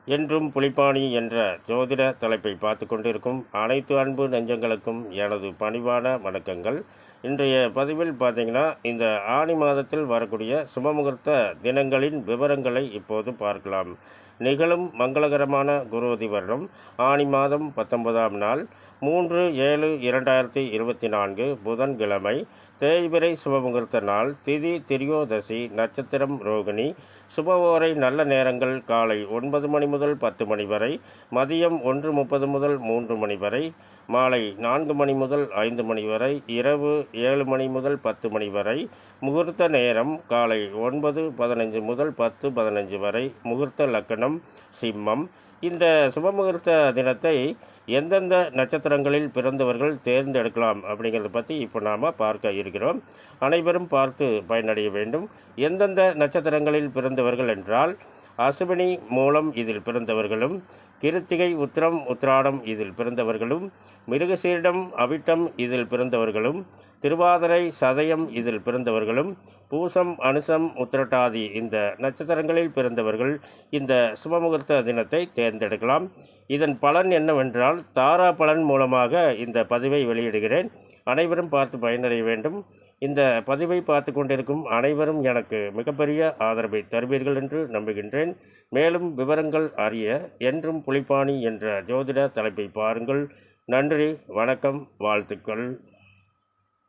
என்றும் புலிப்பாணி என்ற ஜோதிட தலைப்பை பார்த்து கொண்டிருக்கும் அனைத்து அன்பு நெஞ்சங்களுக்கும் எனது பணிவான வணக்கங்கள். இன்றைய பதிவில் பார்த்தீங்கன்னா, இந்த ஆனி மாதத்தில் வரக்கூடிய சுபமுகூர்த்த தினங்களின் விவரங்களை இப்போது பார்க்கலாம். நிகழும் மங்களகரமான குரோதி வருடம் ஆனி மாதம் 19ஆம் நாள் 3/7/2024 புதன்கிழமை, தேய்பிறை சுபமுகூர்த்த நாள், திதி திரியோதசி, நட்சத்திரம் ரோகிணி, சுபவோரை நல்ல நேரங்கள் காலை 9 மணி முதல் 10 மணி வரை, மதியம் 1:30 முதல் 3 மணி வரை, மாலை 4 மணி முதல் 5 மணி வரை, இரவு 7 மணி முதல் 10 மணி வரை. முகூர்த்த நேரம் காலை 9:15 முதல் 10:15 வரை. முகூர்த்த லக்கணம் சிம்மம். இந்த சுபமுகூர்த்த தினத்தை எந்தெந்த நட்சத்திரங்களில் பிறந்தவர்கள் தேர்ந்தெடுக்கலாம் அப்படிங்கிறத பற்றி இப்போ நாம் பார்க்க இருக்கிறோம். அனைவரும் பார்த்து பயனடைய வேண்டும். எந்தெந்த நட்சத்திரங்களில் பிறந்தவர்கள் என்றால், அசுவினி மூலம் இதில் பிறந்தவர்களும், கிருத்திகை உத்திரம் உத்திராடம் இதில் பிறந்தவர்களும், மிருகசீரிடம் அவிட்டம் இதில் பிறந்தவர்களும், திருவாதிரை சதயம் இதில் பிறந்தவர்களும், பூசம் அனுசம் உத்திரட்டாதி இந்த நட்சத்திரங்களில் பிறந்தவர்கள் இந்த சுபமுகூர்த்த தினத்தை தேர்ந்தெடுக்கலாம். இதன் பலன் என்னவென்றால், தாரா பலன் மூலமாக இந்த பதிவை வெளியிடுகிறேன். அனைவரும் பார்த்து பயனடைய வேண்டும். இந்த பதிவை பார்த்து கொண்டிருக்கும் அனைவரும் எனக்கு மிகப்பெரிய ஆதரவை தருவீர்கள் என்று நம்புகின்றேன். மேலும் விவரங்கள் அறிய என்றும் புலிப்பாணி என்ற ஜோதிட தலைப்பை பாருங்கள். நன்றி, வணக்கம், வாழ்த்துக்கள்.